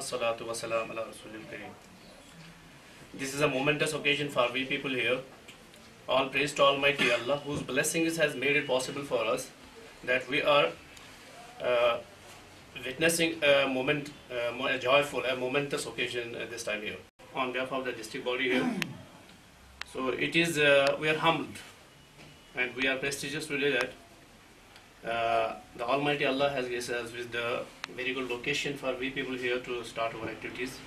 As-salatu wa salam ala Rasulil Kareem. This is a momentous occasion for we people here. All praise to Almighty Allah, whose blessings has made it possible for us that we are witnessing a joyful, a momentous occasion this time here. On behalf of the district body here, so it is, we are humbled and we are prestigious today that the Almighty Allah has graced us with the very good location for we people here to start our activities.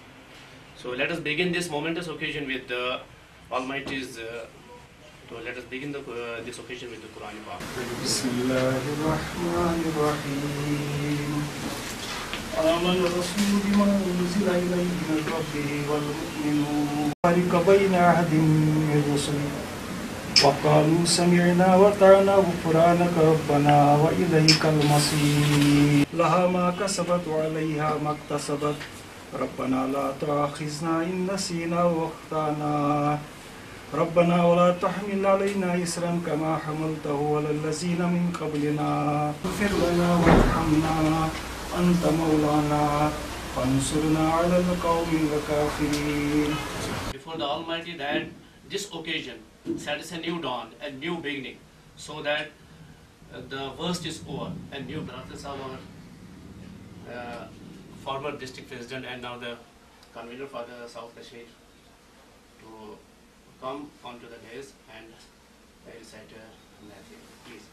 So let us begin this momentous occasion with the Almighty's. So let us begin this occasion with the Quran Pak. Bismillahirrahmanirrahim. آمن الرسول بما أنزل إليه من ربه والمؤمنون فرق بين أحد من رسله وقالوا سمعنا وأطعنا غفرانك ربنا وإليك المصير لها ما كسبت وعليها ما اكتسبت ربنا لا تؤاخذنا إن نسينا وأخطأنا ربنا ولا تحمل علينا إصرا كما حملته على الذين من قبلنا اغفر لنا وارحمنا أنت مولانا فانصرنا على القوم الكافرين. Before the Almighty that this occasion sets a new dawn, a new beginning, so that the worst is over. And new brothers are our former district president and now the convener for the South Kashmir to come onto the dais and recite a Nathi. Please.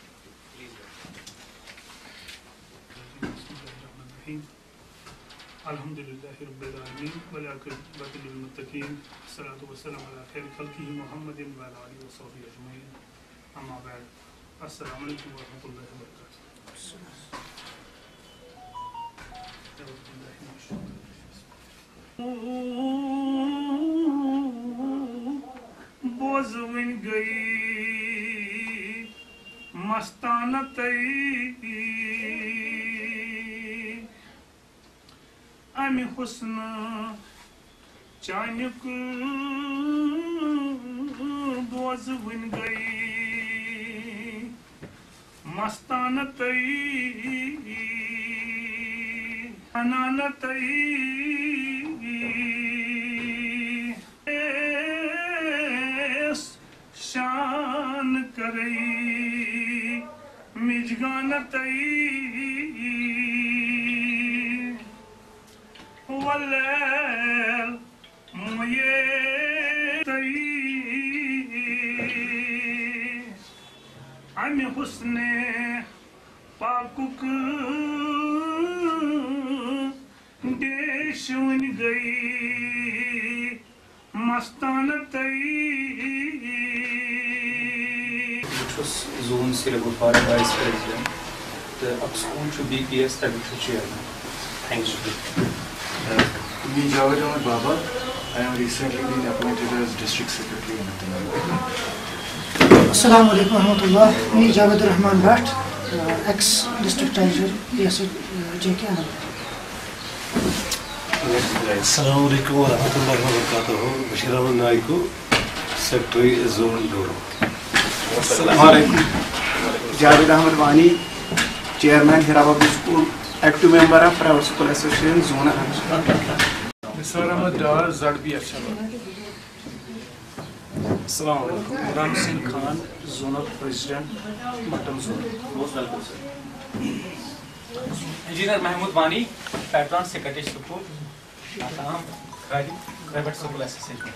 Alhamdulillahi Rabbil Alameen wal aqibatu lil muttaqin salatu wassalamu ala khairi khalqihi Muhammadin wa ala alihi wa sahbihi ajma'in amma ba'd. Assalamu alaikum wa rahmatullahi wa barakatuh. Boz win gayi mastana tayi Ami husna chanik boz win gayi mastana tayi anana tayi shan karai mijgana tayi والليل ميتي عمي Hosni باكوك ديشون گئی مستانتي Zone Sirigupara Vice President, the School to BPS Technical Chairman. Thanks. Me Javed Ahmed Baba. I am recently been appointed as District Secretary in Tamil Nadu. Assalamu alaikum warahmatullah. Me Javed Rahman Bhatt, ex-District Treasurer, PSA JK Anand. Assalamu alaikum warahmatullahi wabarakatuh. Bashir Ahmed Naiku, Secretary Zone Doro. Assalamu alaikum. Javed Ahmed Wani, Chairman Hira Public School, active member of Private School Association Zone Anand. Nisar Ahmed Dar, ZB Akshabad. Assalamu alaikum. Ram Singh Khan, Zonal President, Matam Zone. Most welcome, sir. Engineer Mahmood Wani, Patron Secretary Support, Assam Private School Association.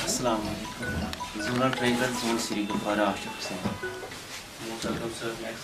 Assalamu alaikum. Zonal Treasurer Zone Sirigupara Ashok Hussain. Most welcome, sir. Next,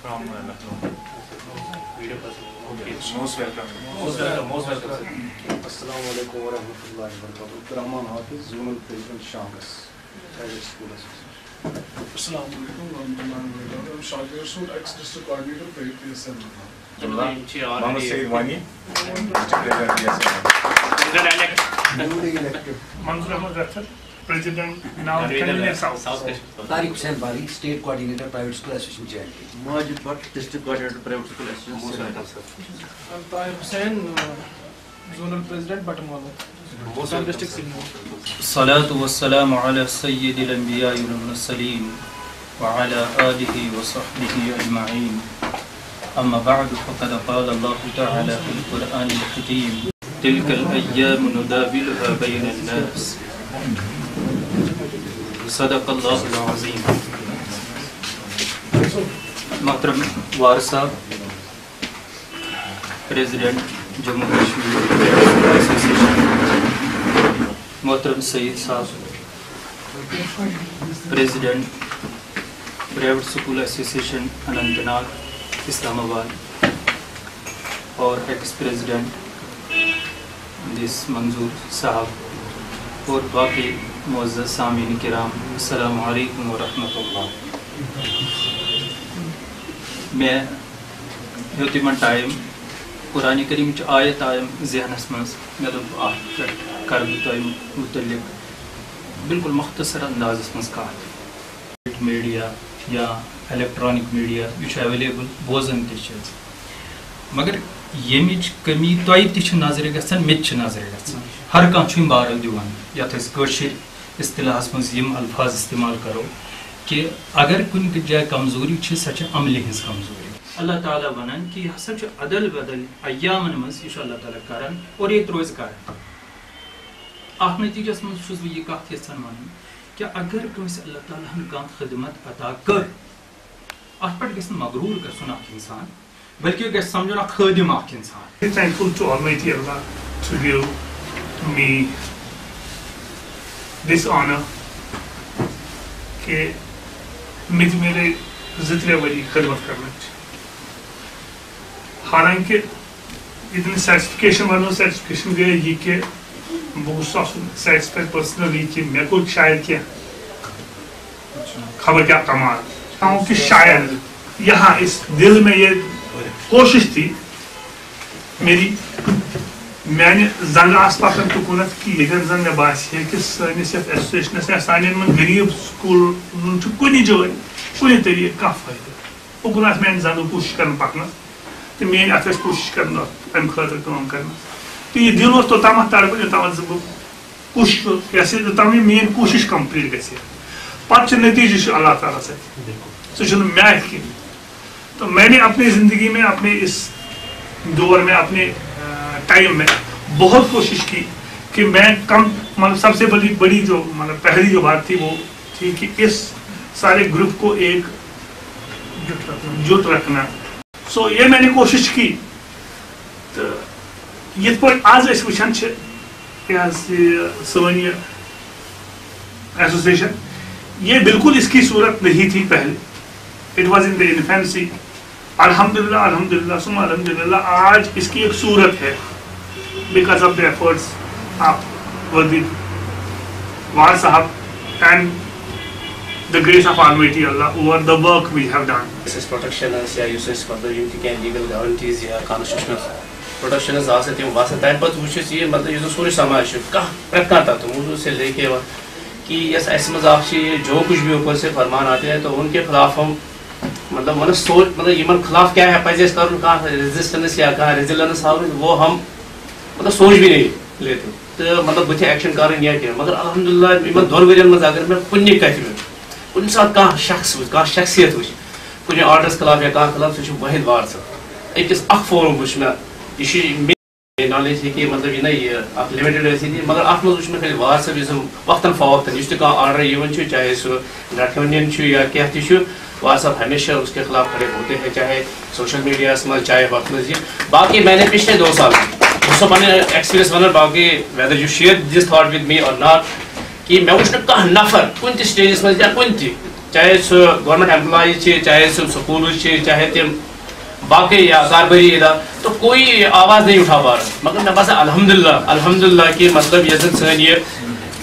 from Lucknow. video person. Okay. Most welcome. Most welcome, sir. Assalamu alaikum wa rahmatullahi wa barakatuh. Rahman Hafiz, Zonal President Shangas, Private School Association. Assalamu alaikum wa rahmatullahi wa barakatuh. I'm Shakir Rasool, ex-District Coordinator for APSM. Mohammed Saeed Wani, Newly elected. Manzoor Ahmed Rathod, President now Convener South. Tariq Hussain Bali, State Coordinator, Private School Association, JNK. Majid Bhatt, District Coordinator, Private School Association. I'm Tahir Hussain, Zonal President, Batamwala. Assam District Singapore. Salatu wassalamu ala Sayyidil Anbiya wal Mursalin wa ala alihi wa sahbihi ajma'in. أما بعد فقد قال الله تعالى في القرآن الحكيم تلك الأيام نداولها بين الناس صدق الله العظيم. محترم وار صاحب پریزیڈنٹ جموں کشمیر ایسوسیشن، محترم سعید صاحب president private school association Anant Nag Islamabad, اور ایکس پریزیڈنٹ دس منظور صاحب، اور باقی معزز سامعین کرام، السلام علیکم ورحمۃ اللہ. میں یوتیمن ٹائم قرآن کریم آیت آئم ذہنس مز، مے دوپ ات پہ کر بہ تہ متعلق بالکل مختصر اندازس مز کت. میڈیا یا الیکٹرانک میڈیا یہ اویلیبل بوزان تہ مگر یمچ کمی تہ نظر گژھان مے تہ نظر گژھان، ہر کھانا بارل دِوان یتھ أسۍ کٲشِر اصطلاحس مز یم الفاظ استعمال کرو کہ اگر کن جائے کمزوری چھ سہ چھ عملہِ ہٕنٛز کمزوری. اللہ تعالیٰ ونان کہ یہ ہسا چھ عدل بدل ایامن مز یہ اللہ تعالیٰ کران اور یہ روز کران. اتھ نتیجس مز چھُس بہٕ یہ کتھ یژھان ونٕنۍ کہ اگر کٲنٛسہِ اللہ تعالیٰ ہن کانٛہہ خدمت عطا کٔر اتھ پٮ۪ٹھ گژھِ نہٕ مغروٗر گژھُن اکھ انسان، بلکہ گژھِ سمجھُن اکھ خٲدِم اکھ انسان. Thankful to Almighty Allah to give me this honor کہ مجھ میرے زٕ-ترٛےٚ ؤری خدمت کرنٕچ. حالانکہ اتنی سیٹسفکیشن ونو سیٹسفکیشن گئی یہ کہ بہٕ گوٚژھُس آسُن سیٹسفائی پرسنلی کہ مےٚ کوٚر شاید کینٛہہ خبر کیا کمال کہ شاید یہاں اس دل میں یہ کوشش تھی میری میانہ زنگ آس پکان تُکنتھ کہ ییٚتٮ۪ن زن مےٚ باسہِ ہے کہ سٲنِس یتھ ایسوسیشنس یا سانٮ۪ن منٛز غریٖب سکوٗلن چھُ کُنہِ جایہِ کُنہِ طریٖقہٕ کانٛہہ فٲیدٕ اُکُن آسہِ میانہِ زنٛگہٕ کوٗشش کران پکنس تہٕ میٲنۍ اتھ ٲسۍ کوٗشش کران امہِ خٲطرٕ کٲم کرنس تہٕ یہِ دِل اوس توٚتامتھ تڑپان یوٚتامتھ زِ بہٕ کوٗشش یوٚتام یہِ میٲنۍ کوٗشش کمپلیٖٹ گژھِ پتہٕ چھُ نتیٖجہٕ چھُ اللہ تعالیٰ سۭتۍ، سُہ چھُنہٕ مےٚ اتھِ کِہیٖنۍ. تو میں نے اپنی زندگی میں اپنے اس دور میں اپنے ٹائم میں بہت کوشش کی کہ میں کم مطلب سب سے بڑی جو مطلب پہلی جو بات تھی وہ تھی کہ اس سارے گروپ کو ایک جٹ رکھنا. سو یہ میں نے کوشش کی. تو یت پہ آج اس وچھان سون یہ ایسوسیشن یہ بالکل اس کی صورت نہیں تھی پہلے. It was in the infancy. الحمدللہ الحمدللہ ثم الحمدللہ آج اس کی ایک صورت ہے because of the efforts of Wardid War Sahab and the grace of Almighty Allah over the work we have done. This is protection یا یُس أسۍ مطلب یِم تہِ کینٛہہ لیٖگل گارنٹیٖز یا کانسٹیوشنل پروٹیکشنز آسان تِم باسان تمہِ پتہٕ وٕچھ أسۍ یہِ مطلب یُس زن سورُے سماج چھُ پرٛٮ۪تھ کانٛہہ تتھ موضوع سے لے کے کہ یس اسہِ منٛز اکھ چھِ یہ جو کچھ بھی اوپر سے فرمان آتے ہیں تو ان کے خلاف ہم مطلب من سوچ مطلب یمن خلاف کیا ہے پزِ اَسہِ کرُن کانٛہہ ریزسٹنس یا کانٛہہ ریزیلنس ہاوٕنۍ وہ ہم مطلب سوچ بھی نہیں لیتے تو مطلب بتھِ ایکشن کرٕنۍ یا کینٛہہ. مگر الحمدللہ یمن دۄن ؤرین منٛز اگر مےٚ کُنہِ کتھِ منٛز کُنہِ ساتہٕ کانٛہہ شخص وٕچھ کانٛہہ شخصیت وٕچھ کُنہِ آرڈرس خلاف یا کانٛہہ خلاف سُہ چھُ وٲحد وار صٲب. أکِس اکھ فورم وٕچھ مےٚ یہِ چھُ نالیج ہیٚکہِ مطلب یہِ نہ یہِ اکھ لِمِٹِڈ ٲسِتھ مگر اتھ منٛز وٕچھ مےٚ خٲلی وار صٲب یُس زن وقتن فوقتن یُس تہِ کانٛہہ آرڈر یِوان چھُ چاہے سُہ گٹھوٕنٮ۪ن چھُ یا کینٛہہ تہِ چھُ وار صاحب ہمیشہ اس کے خلاف کھڑے ہوتے ہیں چاہے سوشل میڈیا مز چاہے وقت مز یہ. باقی میں نے پچھلے 2 سال بہت پہ ایکسپیرینس ونان باقی whether you share this thought with me اور ناٹ کہ مے وچھ نہٕ کانٛہہ نفر کُنہِ تہِ سٹیجس مز یا کُنہِ تہِ چاہے سُہ گورمنٹ ایمپلائی چھِ چاہے سُہ سکوٗل چھِ چاہے تِم باقی یا کاربٲری ادارٕ تو کوئی آواز نہیں اٹھا پا رہا. مگر مےٚ باسان الحمدللہ کہ مطلب یۄس زن سٲنۍ یہِ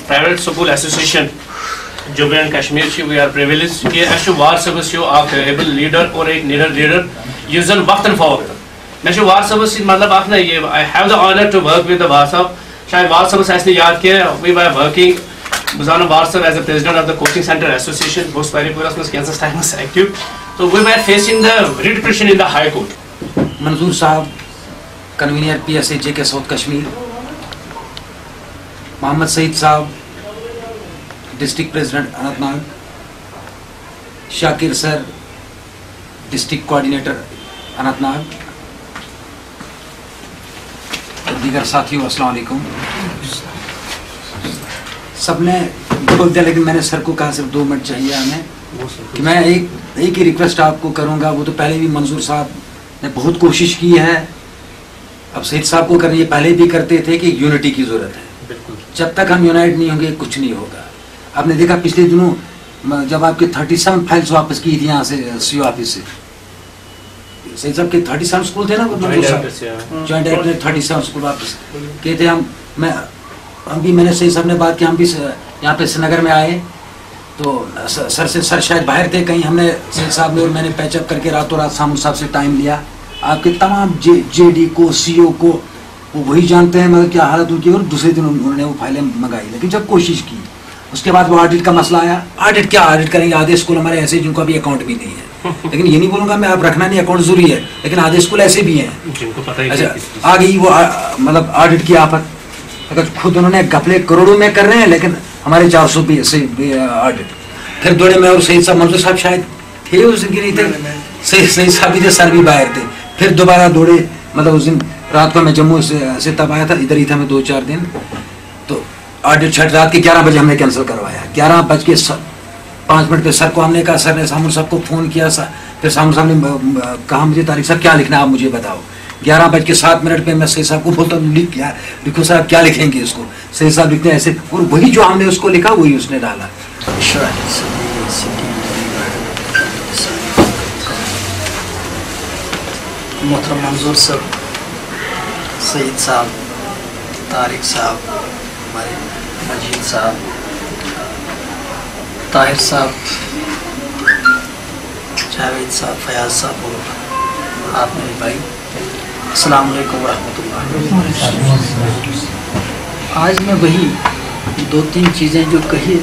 private school association Jammu and Kashmir we are privilege کہ اَسہِ وار صٲبس ہیوٗ اکھ ایبل لیڈر اور ایک نیڈر لیڈر یُس زن وقتن فوقتن مےٚ چھُ وار صٲبس سۭتۍ مطلب اکھ نہ یہِ I have the honour to work with the War صٲب. شاید وار صٲبس آسہِ نہٕ یاد کینٛہہ وی آر ورکنگ بہٕ زانہٕ وار صٲب as a president of the coaching centre association بہٕ اوسُس پری پورس منٛز کینٛژس ٹایمس ایکٹِو. تو we are facing the writ petition in the high court. Manzoor صاحب convener PSHJK south Kashmir, Mohammad Saeed صاحب district president Anant Nag, Shakir sir district coordinator Anant Nag. دیگر ساتھیوں السلام علیکم. سب نے بول دیا لیکن میں نے سر کو کہا صرف 2 منٹ چاہیے ہمیں کہ میں ایک ہی ریکویسٹ آپ کو کروں گا. وہ تو پہلے بھی منظور صاحب نے بہت کوشش کی ہے, اب سعید صاحب کو کرنے یہ پہلے بھی کرتے تھے کہ یونٹی کی ضرورت ہے. جب تک ہم یونائٹ نہیں ہوں گے کچھ نہیں ہوگا. آپ نے دیکھا پچھلے دنوں جب آپ کی 37 فائلز واپس کی تھی یہاں سے سی او آفس سے, سعید صاحب کے 37 اسکول تھے نا, جوائنٹ ڈائریکٹر 37 اسکول واپس کہتے ہم بھی, میں نے سعید صاحب نے بات کی, ہم بھی یہاں پہ سری نگر میں آئے تو سر شاید باہر تھے کہیں, ہم نے سعید صاحب نے اور میں نے پیچ اپ کر کے راتوں رات سامو صاحب سے ٹائم لیا. آپ کے تمام جے ڈی کو سی او کو وہ وہی جانتے ہیں مگر کیا حالت ان کی, اور دوسرے دن انہوں نے وہ فائلیں منگائی. لیکن جب کوشش کی اس کے بعد وہ آڈٹ کا مسئلہ آیا. آڈٹ کیا آڈٹ کریں گے, آدھے اسکول ہمارے ایسے جن کو ابھی اکاؤنٹ بھی نہیں ہے. لیکن یہ نہیں بولوں گا میں آپ رکھنا نہیں, اکاؤنٹ ضروری ہے, لیکن آدھے اسکول ایسے بھی ہیں. اچھا آ گئی وہ مطلب آڈٹ کی آفت. اگر خود انہوں نے گھپلے کروڑوں میں کر رہے ہیں لیکن ہمارے 400 بھی آڈٹ. پھر دوڑے میں اور سعید صاحب, منظور صاحب شاید تھے اس دن کی نہیں تھے, سعید صاحب بھی تھے, سر بھی باہر تھے. پھر دوبارہ دوڑے, مطلب اس دن رات کو میں جموں سے تب آیا تھا, ادھر ہی تھا میں 2-4 دن. تو آڈٹ چھٹ رات کے 11 بجے ہم نے کینسل کروایا. 11:05 پہ سر کو ہم نے کہا, سر نے سامون صاحب کو فون کیا. پھر سامون صاحب نے کہا مجھے طارق صاحب کیا لکھنا ہے آپ مجھے بتاؤ. 11:07 پہ میں سعید صاحب کو بولتا ہوں لکھو صاحب کیا لکھیں گے اس کو. سعید صاحب لکھتے ہیں ایسے, اور وہی جو ہم نے اس کو لکھا وہی اس نے ڈالا. محترم منظور صاحب, سعید صاحب, طارق صاحب, ہمارے مجید صاحب, طاہر صاحب, جاوید صاحب, فیاض صاحب اور آپ میرے بھائی, السلام علیکم ورحمۃ اللہ. آج میں وہی 2-3 چیزیں جو کئی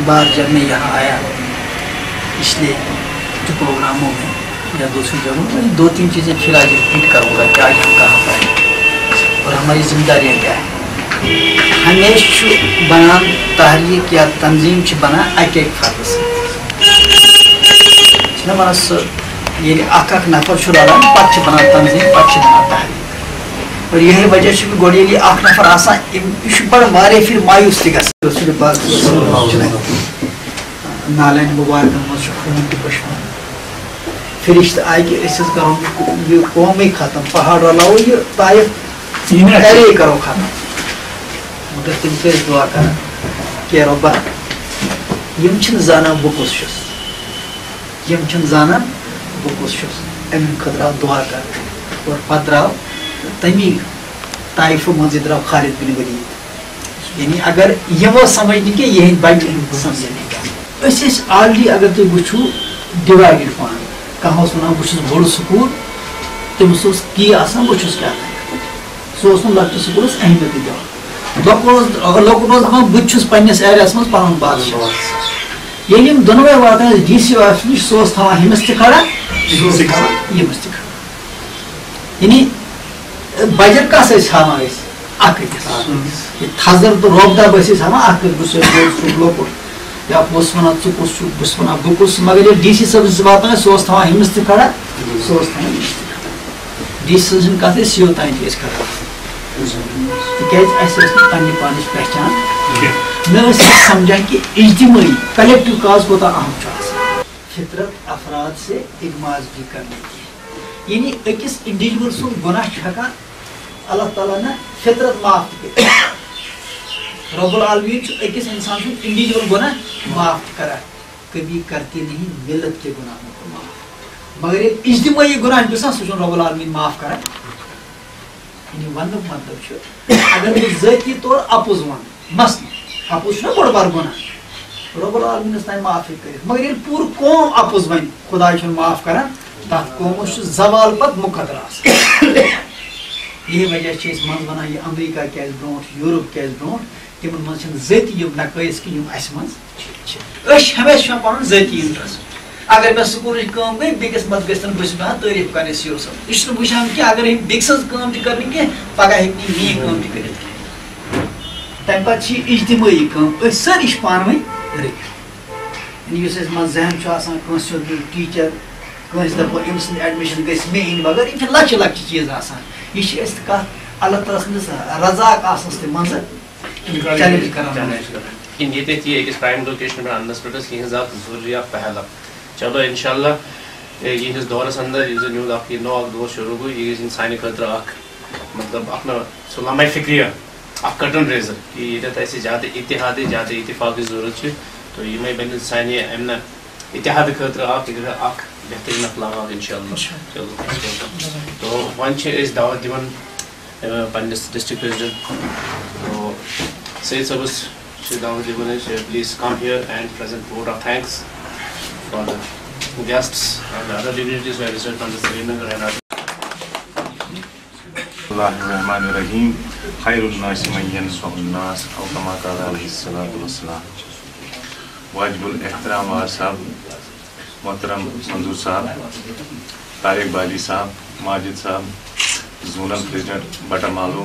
بار جب میں یہاں آیا پچھلے جو پروگراموں میں یا دوسری جگہوں میں, 2-3 چیزیں پھر آج ریپیٹ کروں گا کہ آج ہم کہاں پر ہیں اور ہماری ذمہ داریاں کیا ہیں. ہمیشہ بنان تحریک یا تنظیم بنا اک فرد سے ونس یعنی اک نفر رلان پتہ بنان تنظیم پتہ بنان تحریک. اور یہی وجہ گوڑی اک نفر آسان یہ بڑا واریاہ پھر مایوس تہ گژھان. نالین مبارکن مز خون تہ بشمان, فرشت آئی کہ اس کرو یہ قومی ختم, پہاڑ رلاو یہ طائف ایرے کرو ختم. مگر تم سے دعا کر کہ ربا یم چھن زانان بہ کس چھس, یم چھن زانان بہ کس چھس, امہ خطرہ دعا کر. اور پتہ درو تمی طائف مز درو خالد بن ولید. یعنی اگر یہ سمجھ کہ یہ بچ سمجھنے اس آلریڈی اگر تھی وچھو ڈیوائڈڈ پان. کہاں ونان بہت بوڑ سکول, تمس کی آسان بہت کیا سہ لکٹ سکولس اہمیت دِوان. لۄکُٹ اوس دپان بہٕ چھُس پننِس ایریاہس منٛز پنُن بادشاہ. ییٚلہِ یِم دۄنوَے واتان ٲسۍ ڈی سی آفسہِ نِش, سُہ اوس تھاوان ہُمِس تہِ کھڑا یہِ اوس تھاوان ییٚمِس تہِ کھڑا. یعنی بجٹ کس ٲسۍ ہاوان أسۍ اکھ أکِس, تھزر تہٕ رۄب دب ٲسۍ أسۍ ہاوان اکھ أکِس, بہٕ چھُس بوٚڑ چھُکھ لۄکُٹ, یا بہٕ اوسُس ونان ژٕ کُس چھُکھ, بہٕ چھُس ونان بہٕ کُس. مگر ییٚلہِ ڈی سی صٲبس واتان ٲسۍ سُہ اوس تھاوان ہُمِس تہِ کھڑا, سُہ اوس تھاوان ییٚمِس تہِ کھڑا. ڈی سی سٕنٛز کتھ ٲسۍ سی او تانۍ تہِ ٲسۍ کھڑا. تِکیٛازِ اَسہِ ٲس نہٕ پننہِ پانٕچ پہچان, نہ ٲسۍ أسۍ سمجھان کہ اجتماعی کلیکٹو کاز کوتاہ اہم چھُ آسان. فطرت افراد سے اغماز بھی کرنے کی, یعنی أکِس انڈیویجول سُنٛد گۄناہ چھُ ہٮ۪کان اللہ تعالیٰ نے فطرت معاف تہِ کٔرِتھ. رب العالمین چھُ أکِس انسان سُنٛد انڈیویجول گۄناہ معاف تہِ کران. کبھی کرتے نہیں ملت کے گناہوں کو معاف, مگر ییٚلہِ اجتماعی گۄناہ چھُ گژھان سُہ چھُنہٕ رب العالمین معاف کران. یعنی وننُک مطلب چھُ اگر بہٕ ذٲتی طور اپُز ونہٕ, مثلاً اپُز چھُنہ بوٚڑ بار گۄناہ, رب العالمینس تانۍ معافی کٔرِتھ. مگر ییٚلہِ پوٗرٕ قوم اپُز ونہِ خۄداے چھُنہٕ معاف کران, تتھ قومس چھُ زوال پتہٕ مُقدر آسان. یہی وجہ چھِ أسۍ منٛزٕ ونان یہِ امریکہ کیازِ برونٛٹھ, یوٗروپ کیازِ برونٛٹھ, تِمن منٛز چھِنہٕ ذٲتی یِم نقٲیِص کینٛہہ یِم اَسہِ منٛز چھِ. أسۍ چھِ ہمیشہِ چھُ پنُن ذٲتی انٹرسٹ. اگر مےٚ سکوٗلٕچ کٲم گٔے بیٚکِس منٛز گژھِ نہٕ بہٕ چھُس بیٚہوان تعریٖف کرنہِ سی او صٲب. یہِ چھُنہٕ وٕچھان کہِ اگر أمۍ بیٚکہِ سٕنٛز کٲم تہِ کٔر نہٕ کینٛہہ, پگاہ ہیٚکہِ نہٕ میٛٲنۍ کٲم تہِ کٔرِتھ کینٛہہ. تمہِ پتہٕ چھِ یہِ اجتمٲعی کٲم, أسۍ سٲری چھِ پانہٕ ؤنۍ رٔلِتھ. یُس اَسہِ منٛز ذہن چھُ آسان, کٲنٛسہِ ہُنٛد ٹیٖچر, کٲنٛسہِ دَپو أمۍ سٕنٛز ایڈمِشن گژھِ مےٚ یِنۍ مگر یِم چھِ لۄکچہِ لۄکچہِ چیٖز آسان یہِ چھِ أسۍ کَتھ اللہ تعالیٰ سٕنٛدِس رضاق آسنَس تہِ منٛزٕ چیلنج کران یہ أکِس پرٛایِم لوکیشن پٮ۪ٹھ اَننَس پٮ۪ٹھ ٲس یِہٕنٛز اکھ ضروٗری اکھ پہل چلو اِنشاء اللہ یِہٕنٛدِس دورس اندر یُس زن یِہُنٛد اکھ یہِ نوٚو اکھ دور شروٗع گوٚو یہِ گژھِ سانہِ خٲطرٕ اکھ مطلب اکھ سُہ لمحہ فکریہ اکھ کٹن ریزر کہ ییٚتٮ۪تھ اَسہِ زیادٕ اتحادٕچ زیادٕ اتفاقٕچ ضروٗرت چھِ تہٕ یِمے بنہِ سانہِ امہِ اتحادٕ خٲطرٕ اکھ بہتریٖن اکھ لمحہ اِنشاء اللہ چلو تو وۄنۍ چھِ أسۍ دعوت دِوان پننِس ڈسٹرکٹ پریزیڈنٹ تو سید صٲبس چھِ دعوت دِوان أسۍ please come here and present vote of thanks for the guests and other dignitaries who have visited from the Srinagar and other. Bismillahirrahmanirrahim. Khairun nas man yanfa'un nas aw kama qala alayhi salatu wassalam. Wajibul ihtiram wa sahab Muhtaram Manzoor sahab, Tariq Bali sahab, Majid sahab, zonal president Batamalu,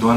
2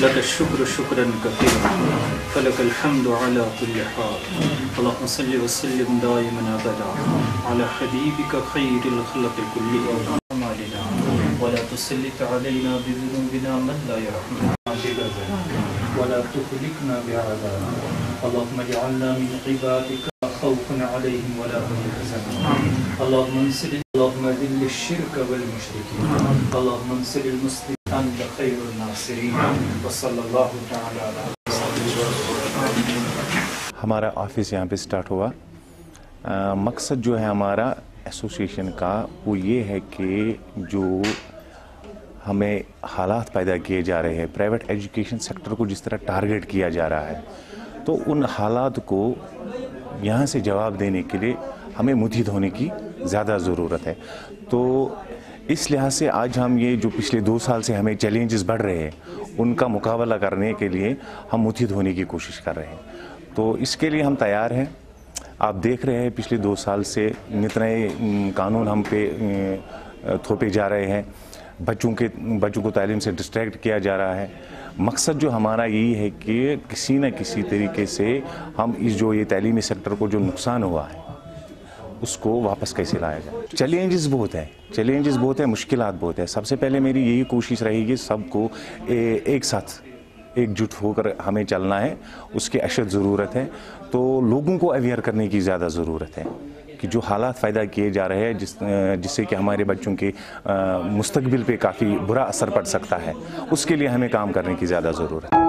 لك الشكر شكرا كثيرا فلك الحمد على كل حال اللهم صل وسلم دائما ابدا على حبيبك خير الخلق كلهم اعمالنا ولا تسلط علينا بذنوبنا من لا يرحمنا ولا تهلكنا بعذابنا اللهم اجعلنا من عبادك خوف عليهم ولا هم يحزنون اللهم انصر اللهم ذل الشرك والمشركين اللهم انصر المسلمين انت خير الناصرين وصلى الله تعالى على ہمارا آفس یہاں پہ سٹارٹ ہوا مقصد جو ہے ہمارا ایسوسیشن کا وہ یہ ہے کہ جو ہمیں حالات پیدا کیے جا رہے ہیں پرائیویٹ ایجوکیشن سیکٹر کو جس طرح ٹارگٹ کیا جا رہا ہے تو ان حالات کو یہاں سے جواب دینے کے لیے ہمیں متحد ہونے کی زیادہ ضرورت ہے تو اس لحاظ سے آج ہم یہ جو پچھلے 2 سال سے ہمیں چیلنجز بڑھ رہے ہیں ان کا مقابلہ کرنے کے لیے ہم متحد ہونے کی کوشش کر رہے ہیں تو اس کے لیے ہم تیار ہیں آپ دیکھ رہے ہیں پچھلے 2 سال سے نئے قانون ہم پہ تھوپے جا رہے ہیں بچوں کو تعلیم سے ڈسٹریکٹ کیا جا رہا ہے مقصد جو ہمارا یہی ہے کہ کسی نہ کسی طریقے سے ہم اس جو یہ تعلیمی سیکٹر کو جو نقصان ہوا ہے اس کو واپس کیسے لایا جائے چیلنجز بہت ہیں مشکلات بہت ہیں سب سے پہلے میری یہی کوشش رہے گی سب کو ایک ساتھ ایک جٹ ہو کر ہمیں چلنا ہے اس کی اشد ضرورت ہے تو لوگوں کو اویئر کرنے کی زیادہ ضرورت ہے کہ جو حالات پیدا کیے جا رہے ہیں جس سے کہ ہمارے بچوں کے مستقبل پہ کافی برا اثر پڑ سکتا ہے اس کے لیے ہمیں کام کرنے کی زیادہ ضرورت ہے